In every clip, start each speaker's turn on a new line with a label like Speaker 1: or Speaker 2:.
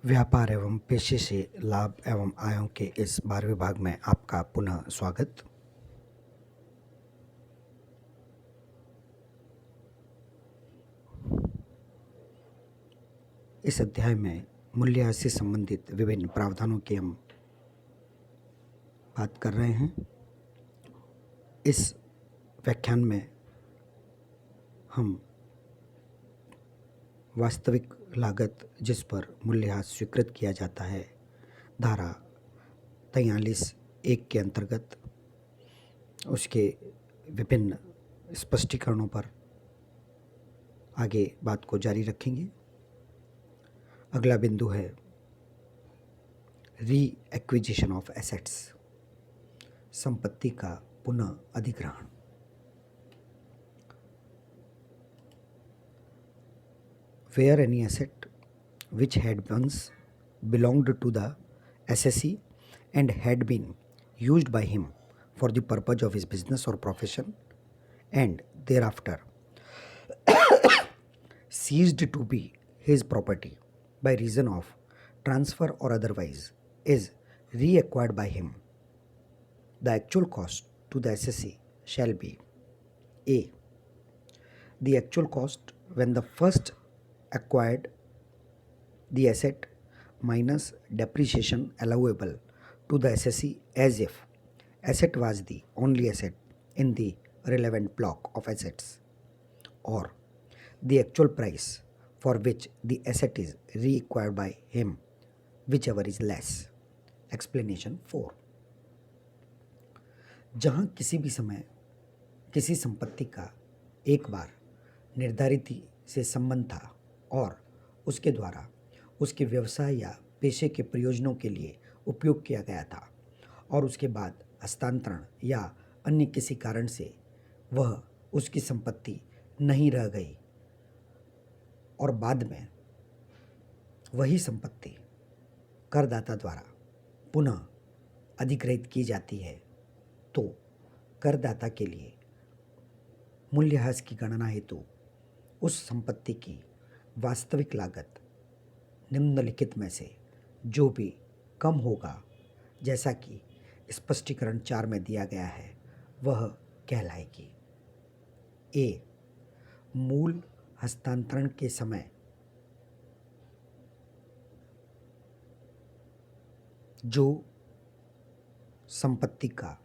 Speaker 1: व्यापार एवं पेशे से लाभ एवं आयों के इस 12वें भाग में आपका पुनः स्वागत। इस अध्याय में मूल्यह्रास से संबंधित विभिन्न प्रावधानों की हम बात कर रहे हैं। इस व्याख्यान में हम वास्तविक लागत जिस पर मूल्यह्रास स्वीकृत किया जाता है धारा 43(1) के अंतर्गत उसके विभिन्न स्पष्टीकरणों पर आगे बात को जारी रखेंगे। अगला बिंदु है री एक्विजिशन ऑफ एसेट्स, संपत्ति का पुनः अधिग्रहण। Where any asset which had once belonged to the assessee and had been used by him for the purpose of his business or profession and thereafter ceased to be his property by reason of transfer or otherwise is reacquired by him, the actual cost to the assessee shall be A. The actual cost when the first acquired the asset minus depreciation allowable to the assessee as if asset was the only asset in the relevant block of assets, or the actual price for which the asset is reacquired by him, whichever is less. Explanation 4. जहाँ किसी भी समय किसी संपत्ति का एक बार निर्धारित से संबंध था और उसके द्वारा उसके व्यवसाय या पेशे के प्रयोजनों के लिए उपयोग किया गया था और उसके बाद हस्तांतरण या अन्य किसी कारण से वह उसकी संपत्ति नहीं रह गई और बाद में वही संपत्ति करदाता द्वारा पुनः अधिग्रहित की जाती है, तो करदाता के लिए मूल्यह्रास की गणना हेतु उस संपत्ति की वास्तविक लागत निम्नलिखित में से जो भी कम होगा, जैसा कि स्पष्टीकरण 4 में दिया गया है, वह कहलाएगी। ए. मूल हस्तांतरण के समय जो संपत्ति का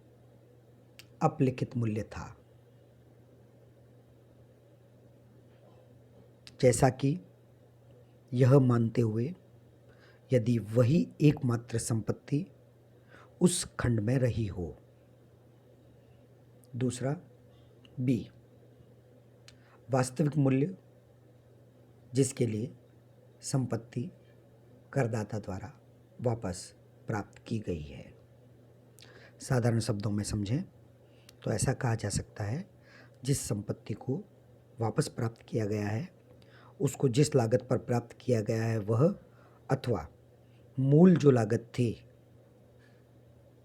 Speaker 1: अपलिखित मूल्य था, जैसा कि यह मानते हुए यदि वही एकमात्र संपत्ति उस खंड में रही हो। दूसरा, बी. वास्तविक मूल्य जिसके लिए संपत्ति करदाता द्वारा वापस प्राप्त की गई है। साधारण शब्दों में समझें तो ऐसा कहा जा सकता है, जिस संपत्ति को वापस प्राप्त किया गया है उसको जिस लागत पर प्राप्त किया गया है वह, अथवा मूल जो लागत थी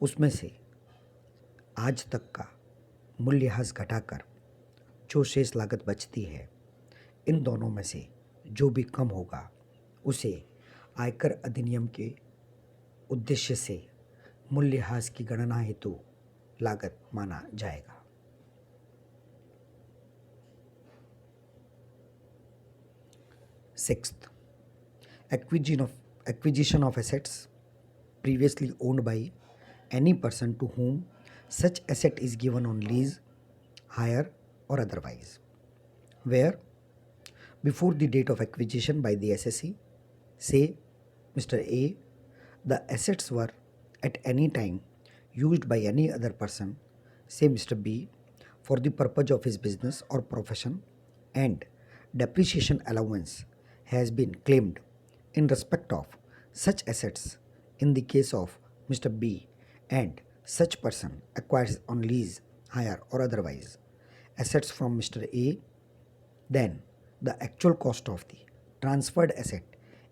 Speaker 1: उसमें से आज तक का मूल्यह्रास घटाकर जो शेष लागत बचती है, इन दोनों में से जो भी कम होगा उसे आयकर अधिनियम के उद्देश्य से मूल्यह्रास की गणना हेतु लागत माना जाएगा। Sixth, acquisition of assets previously owned by any person to whom such asset is given on lease, hire or otherwise, where before the date of acquisition by the assessee, say Mr. A, the assets were at any time used by any other person, say Mr. B, for the purpose of his business or profession, and depreciation allowance has been claimed in respect of such assets in the case of Mr. B, and such person acquires on lease, hire or otherwise assets from Mr. A, then the actual cost of the transferred asset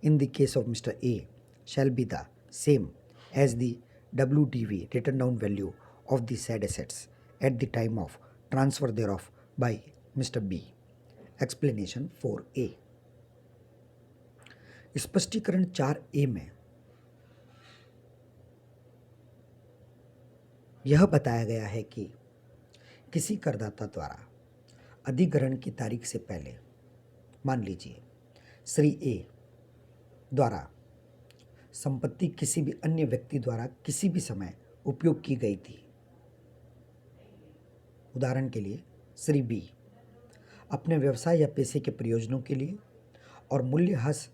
Speaker 1: in the case of Mr. A shall be the same as the WDV, written down value of the said assets at the time of transfer thereof by Mr. B. Explanation 4a. स्पष्टीकरण 4A में यह बताया गया है कि किसी करदाता द्वारा अधिग्रहण की तारीख से पहले, मान लीजिए श्री ए द्वारा संपत्ति किसी भी अन्य व्यक्ति द्वारा किसी भी समय उपयोग की गई थी। उदाहरण के लिए श्री बी अपने व्यवसाय या पेशे के प्रयोजनों के लिए और मूल्यह्रास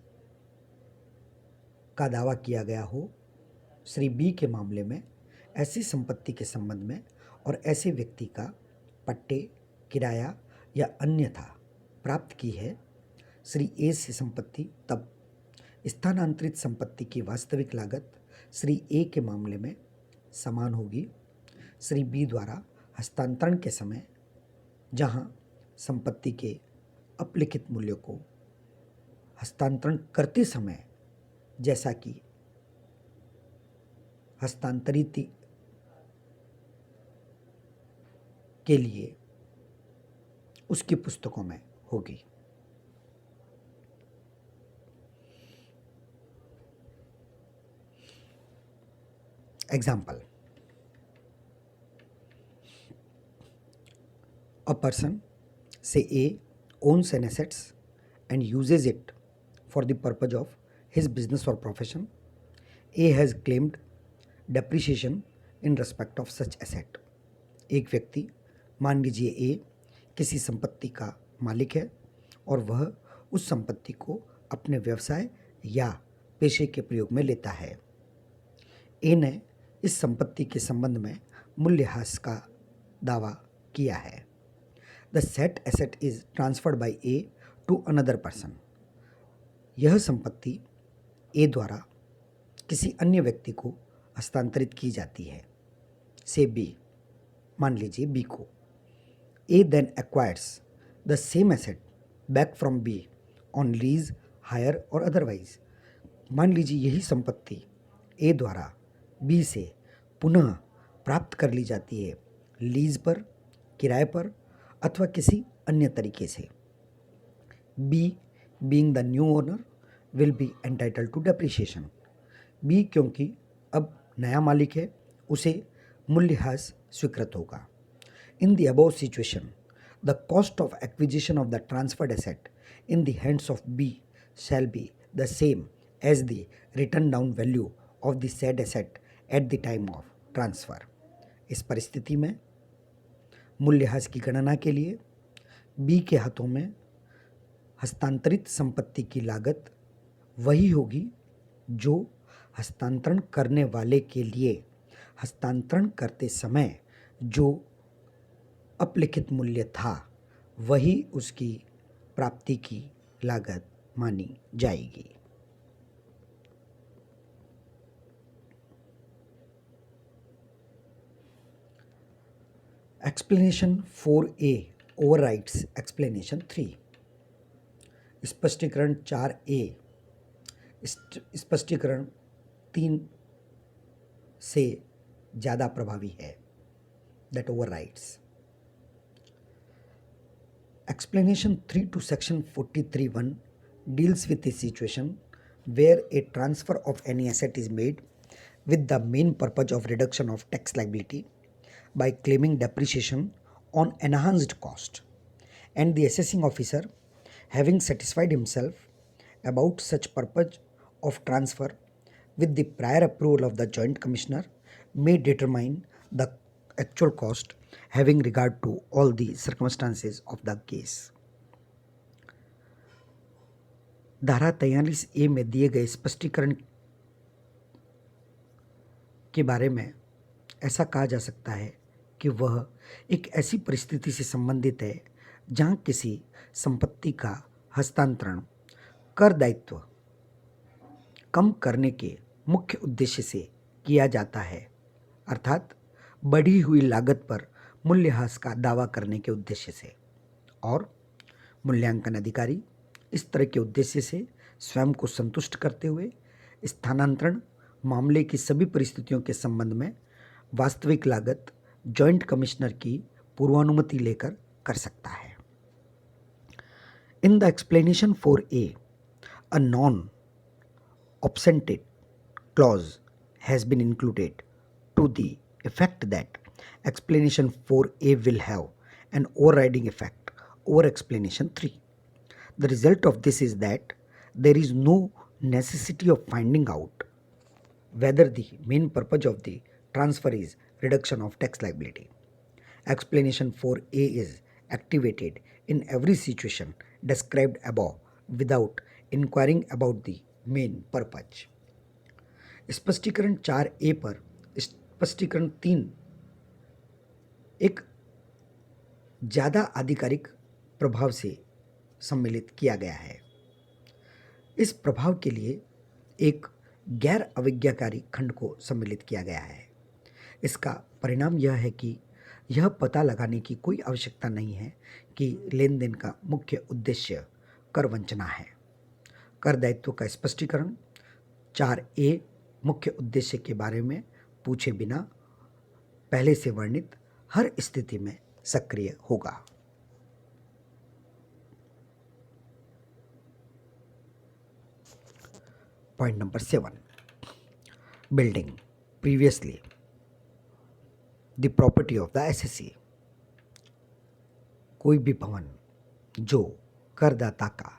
Speaker 1: का दावा किया गया हो। श्री बी के मामले में ऐसी संपत्ति के संबंध में और ऐसे व्यक्ति का पट्टे, किराया या अन्यथा प्राप्त की है श्री ए से संपत्ति, तब स्थानांतरित संपत्ति की वास्तविक लागत श्री ए के मामले में समान होगी श्री बी द्वारा हस्तांतरण के समय, जहां संपत्ति के अपलिखित मूल्य को हस्तांतरण करते समय जैसा कि हस्तांतरित के लिए उसकी पुस्तकों में होगी। Example, a person, say A, owns an assets and uses it for the purpose of his business or profession. A has claimed depreciation in respect of such asset. एक व्यक्ति, मान लीजिए A, किसी संपत्ति का मालिक है और वह उस संपत्ति को अपने व्यवसाय या पेशे के प्रयोग में लेता है। A ने इस संपत्ति के संबंध में मूल्यह्रास का दावा किया है। The said asset is transferred by A to another person. यह संपत्ति A द्वारा किसी अन्य व्यक्ति को हस्तांतरित की जाती है, से B, मान लीजिए B को। A then acquires the same asset back from B on lease, hire or otherwise. मान लीजिए यही संपत्ति A द्वारा B से पुनः प्राप्त कर ली जाती है, लीज पर, किराए पर अथवा किसी अन्य तरीके से। B being the new owner will be entitled to depreciation. B क्योंकि अब नया मालिक है, उसे मूल्यह्रास स्वीकृत होगा। In the above situation, the cost of acquisition of the transferred asset in the hands of B shall be the same as the written down value of the said asset at the time of transfer. इस परिस्थिति में मूल्यह्रास की गणना के लिए B के हाथों में हस्तांतरित संपत्ति की लागत वही होगी जो हस्तांतरण करने वाले के लिए हस्तांतरण करते समय जो अपलिखित मूल्य था, वही उसकी प्राप्ति की लागत मानी जाएगी। Explanation 4A overrides explanation 3। स्पष्टीकरण 4A स्पष्टीकरण 3 से ज़्यादा प्रभावी है, that overrides. Explanation 3 to section 43(1) deals with a situation where a transfer of any asset is made with the main purpose of reduction of tax liability by claiming depreciation on enhanced cost, and the assessing officer, having satisfied himself about such purpose of transfer with the prior approval of the joint commissioner, may determine the actual cost having regard to all the circumstances of the case. धारा 43A में दिए गए स्पष्टीकरण के बारे में ऐसा कहा जा सकता है कि वह एक ऐसी परिस्थिति से संबंधित है जहां किसी संपत्ति का हस्तांतरण कर दायित्व कम करने के मुख्य उद्देश्य से किया जाता है, अर्थात बढ़ी हुई लागत पर मूल्यह्रास का दावा करने के उद्देश्य से, और मूल्यांकन अधिकारी इस तरह के उद्देश्य से स्वयं को संतुष्ट करते हुए स्थानांतरण मामले की सभी परिस्थितियों के संबंध में वास्तविक लागत जॉइंट कमिश्नर की पूर्वानुमति लेकर कर सकता है। In the explanation 4A, a non absented clause has been included to the effect that explanation 4a will have an overriding effect over explanation 3. The result of this is that there is no necessity of finding out whether the main purpose of the transfer is reduction of tax liability. Explanation 4a is activated in every situation described above without inquiring about the main purpose. स्पष्टीकरण 4a पर स्पष्टीकरण 3 एक ज़्यादा आधिकारिक प्रभाव से सम्मिलित किया गया है। इस प्रभाव के लिए एक गैर अवज्ञाकारी खंड को सम्मिलित किया गया है। इसका परिणाम यह है कि यह पता लगाने की कोई आवश्यकता नहीं है कि लेन देन का मुख्य उद्देश्य कर वंचना है। कर दायित्व का स्पष्टीकरण 4a मुख्य उद्देश्य के बारे में पूछे बिना पहले से वर्णित हर स्थिति में सक्रिय होगा। Point number 7, building previously the property of the assessee. कोई भी भवन जो करदाता का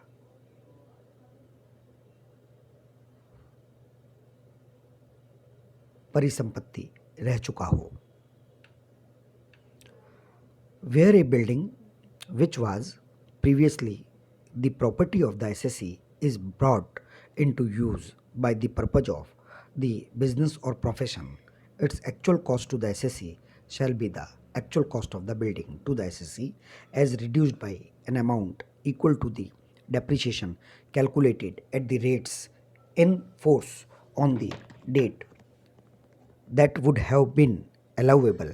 Speaker 1: परिसंपत्ति रह चुका हो। Where a building which was previously the property of the SSE is brought into use by the purpose of the business or profession, its actual cost to the SSE shall be the actual cost of the building to the SSE as reduced by an amount equal to the depreciation calculated at the rates in force on the date that would have been allowable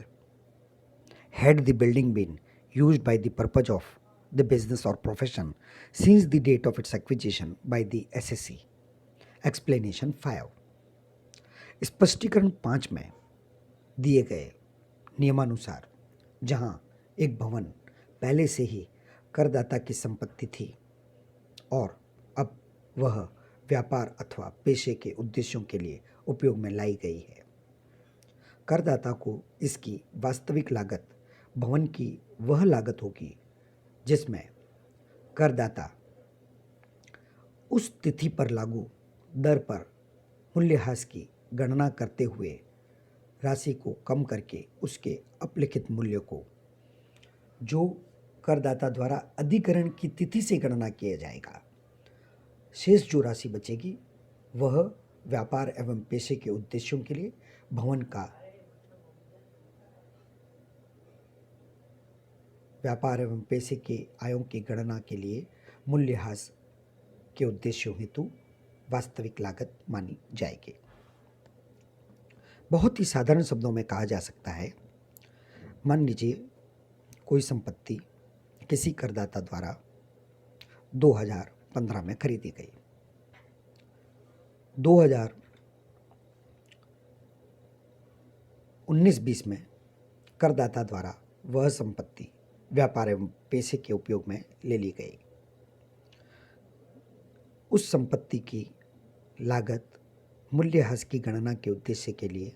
Speaker 1: had the building been used by the purpose of the business or profession since the date of its acquisition by the SSE. Explanation 5. स्पष्टीकरण 5 में दिए गए नियमानुसार जहां एक भवन पहले से ही करदाता की संपत्ति थी और अब वह व्यापार अथवा पेशे के उद्देश्यों के लिए उपयोग में लाई गई है, करदाता को इसकी वास्तविक लागत भवन की वह लागत होगी जिसमें करदाता उस तिथि पर लागू दर पर मूल्यह्रास की गणना करते हुए राशि को कम करके उसके अपलिखित मूल्य को जो करदाता द्वारा अधिग्रहण की तिथि से गणना किया जाएगा, शेष जो राशि बचेगी वह व्यापार एवं पेशे के उद्देश्यों के लिए भवन का व्यापार एवं पेशे के आयों की गणना के लिए मूल्यह्रास के उद्देश्यों हेतु वास्तविक लागत मानी जाएगी। बहुत ही साधारण शब्दों में कहा जा सकता है, मान लीजिए कोई संपत्ति किसी करदाता द्वारा 2015 में खरीदी गई। 2019-20 में करदाता द्वारा वह संपत्ति व्यापार एवं पेशे के उपयोग में ले ली गई। उस संपत्ति की लागत मूल्यह्रास की गणना के उद्देश्य के लिए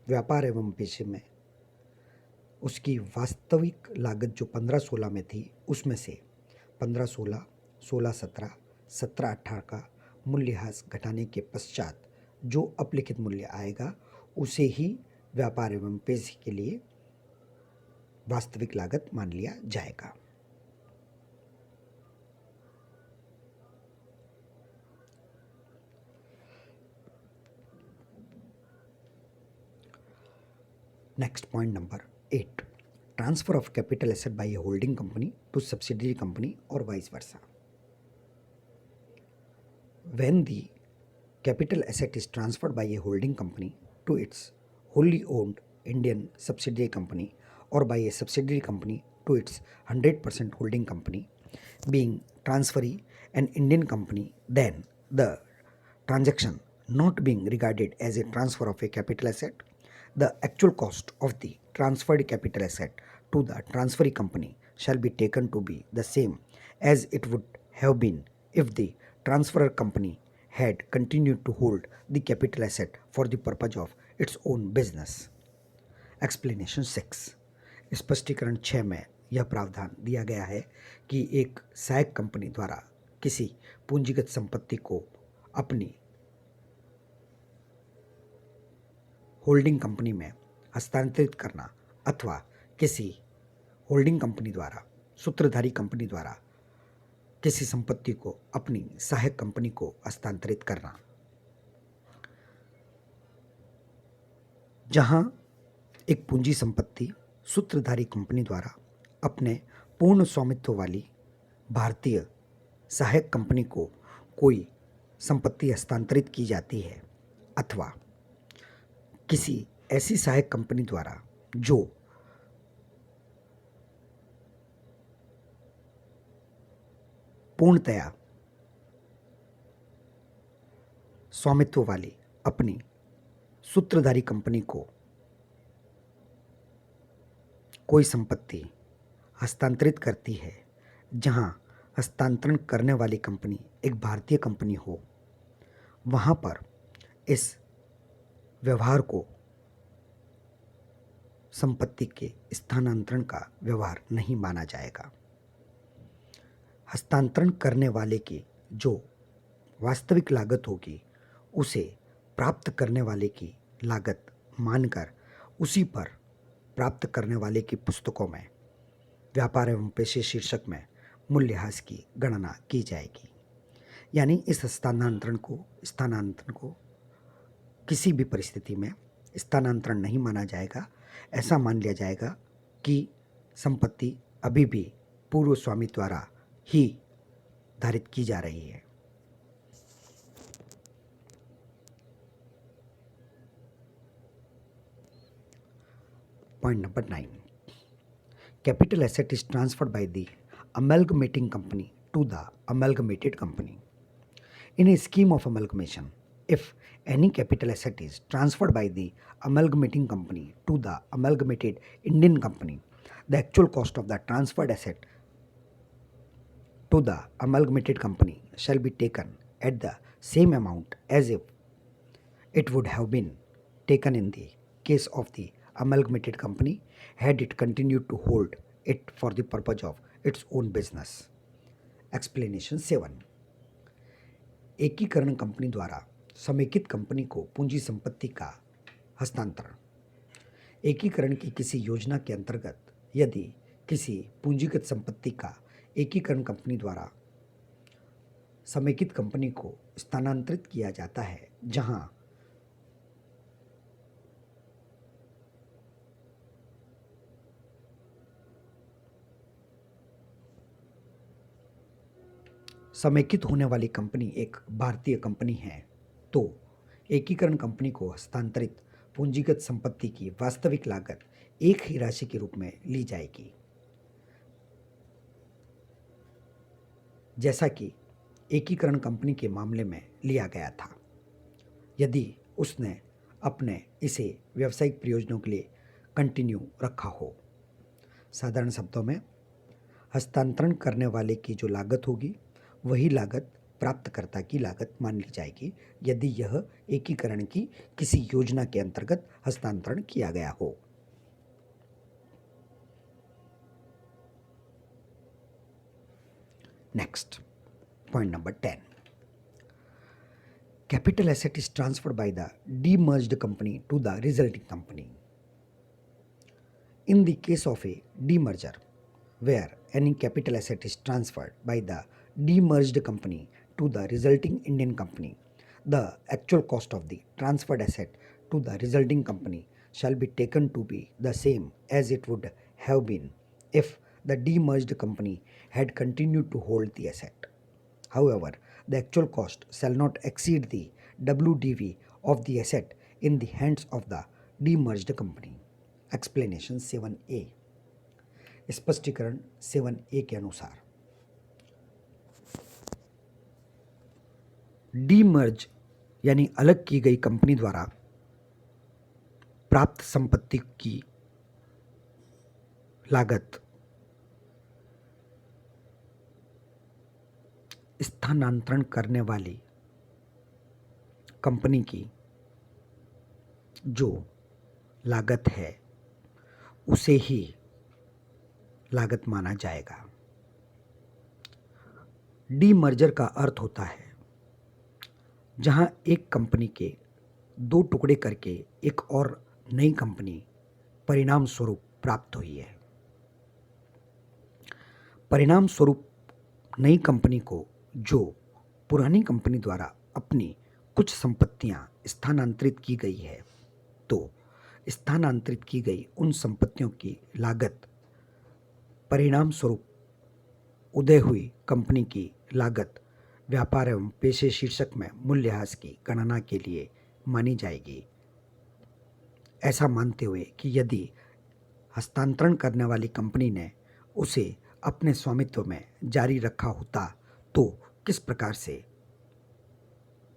Speaker 1: व्यापार एवं पेशे में उसकी वास्तविक लागत जो 15-16 में थी उसमें से 15-16, 16-17, 17-18 का मूल्यह्रास घटाने के पश्चात जो अपलिखित मूल्य आएगा उसे ही व्यापार एवं पेशे के लिए वास्तविक लागत मान लिया जाएगा। Next point number 8, transfer of capital asset by a holding company to subsidiary company और vice versa. When the capital asset is transferred by a holding company to its wholly owned Indian subsidiary company or by a subsidiary company to its 100% holding company, being transferee an Indian company, then the transaction not being regarded as a transfer of a capital asset, the actual cost of the transferred capital asset to the transferee company shall be taken to be the same as it would have been if the transferor company had continued to hold the capital asset for the purpose of its own business. Explanation 6। स्पष्टीकरण 6 में यह प्रावधान दिया गया है कि एक सहायक कंपनी द्वारा किसी पूंजीगत संपत्ति को अपनी होल्डिंग कंपनी में हस्तांतरित करना अथवा किसी होल्डिंग कंपनी द्वारा सूत्रधारी कंपनी द्वारा किसी संपत्ति को अपनी सहायक कंपनी को हस्तांतरित करना। जहां एक पूंजी संपत्ति सूत्रधारी कंपनी द्वारा अपने पूर्ण स्वामित्व वाली भारतीय सहायक कंपनी को कोई संपत्ति हस्तांतरित की जाती है अथवा किसी ऐसी सहायक कंपनी द्वारा जो पूर्णतया स्वामित्व वाली अपनी सूत्रधारी कंपनी को कोई संपत्ति हस्तांतरित करती है, जहां हस्तांतरण करने वाली कंपनी एक भारतीय कंपनी हो, वहां पर इस व्यवहार को संपत्ति के स्थानांतरण का व्यवहार नहीं माना जाएगा। हस्तांतरण करने वाले की जो वास्तविक लागत होगी उसे प्राप्त करने वाले की लागत मानकर उसी पर प्राप्त करने वाले की पुस्तकों में व्यापार एवं पेशे शीर्षक में मूल्यह्रास की गणना की जाएगी। यानी इस स्थानांतरण को किसी भी परिस्थिति में स्थानांतरण नहीं माना जाएगा। ऐसा मान लिया जाएगा कि संपत्ति अभी भी पूर्व स्वामी द्वारा ही धारित की जा रही है। Point number 9. Capital asset is transferred by the amalgamating company to the amalgamated company. In a scheme of amalgamation, if any capital asset is transferred by the amalgamating company to the amalgamated Indian company, the actual cost of the transferred asset to the amalgamated company shall be taken at the same amount as if it would have been taken in the case of the amalgamated company had it continued to hold it for the purpose of its own business. Explanation 7. एकीकरण company द्वारा समेकित company को पूंजी संपत्ति का हस्तांतरण। एकीकरण की किसी योजना के अंतर्गत यदि किसी पूंजीगत संपत्ति का एकीकरण कंपनी द्वारा समेकित कंपनी को स्थानांतरित किया जाता है, जहां समेकित होने वाली कंपनी एक भारतीय कंपनी है, तो एकीकरण कंपनी को हस्तांतरित पूंजीगत संपत्ति की वास्तविक लागत एक ही राशि के रूप में ली जाएगी, जैसा कि एकीकरण कंपनी के मामले में लिया गया था यदि उसने अपने इसे व्यावसायिक प्रयोजनों के लिए कंटिन्यू रखा हो। साधारण शब्दों में हस्तांतरण करने वाले की जो लागत होगी वही लागत प्राप्तकर्ता की लागत मान ली जाएगी यदि यह एकीकरण की किसी योजना के अंतर्गत हस्तांतरण किया गया हो। Next, point number 10. Capital asset is transferred by the demerged company to the resulting company. In the case of a demerger, where any capital asset is transferred by the demerged company to the resulting Indian company, the actual cost of the transferred asset to the resulting company shall be taken to be the same as it would have been if the demerged company had continued to hold the asset. However, the actual cost shall not exceed the WDV of the asset in the hands of the demerged company. Explanation 7A. स्पष्टीकरण 7A के अनुसार demerge यानी अलग की गई company द्वारा प्राप्त संपत्ति की लागत स्थानांतरण करने वाली कंपनी की जो लागत है उसे ही लागत माना जाएगा। डीमर्जर का अर्थ होता है जहां एक कंपनी के दो टुकड़े करके एक और नई कंपनी परिणाम स्वरूप प्राप्त हुई है। परिणाम स्वरूप नई कंपनी को जो पुरानी कंपनी द्वारा अपनी कुछ संपत्तियां स्थानांतरित की गई है, तो स्थानांतरित की गई उन संपत्तियों की लागत परिणाम स्वरूप उदय हुई कंपनी की लागत व्यापार एवं पेशे शीर्षक में मूल्यह्रास की गणना के लिए मानी जाएगी। ऐसा मानते हुए कि यदि हस्तांतरण करने वाली कंपनी ने उसे अपने स्वामित्व में जारी रखा होता तो किस प्रकार से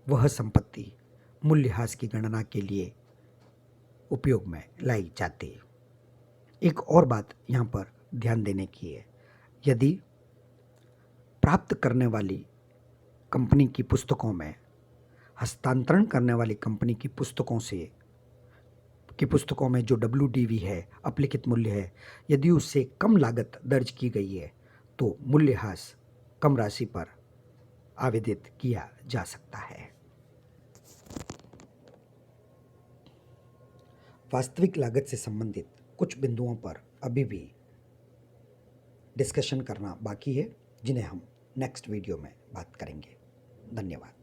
Speaker 1: वह संपत्ति मूल्यह्रास की गणना के लिए उपयोग में लाई जाती। एक और बात यहाँ पर ध्यान देने की है, यदि प्राप्त करने वाली कंपनी की पुस्तकों में हस्तांतरण करने वाली कंपनी की पुस्तकों में जो WDV है, अपलिखित मूल्य है, यदि उससे कम लागत दर्ज की गई है तो मूल्यह्रास कम राशि पर आवेदित किया जा सकता है। वास्तविक लागत से संबंधित कुछ बिंदुओं पर अभी भी डिस्कशन करना बाकी है, जिन्हें हम नेक्स्ट वीडियो में बात करेंगे। धन्यवाद।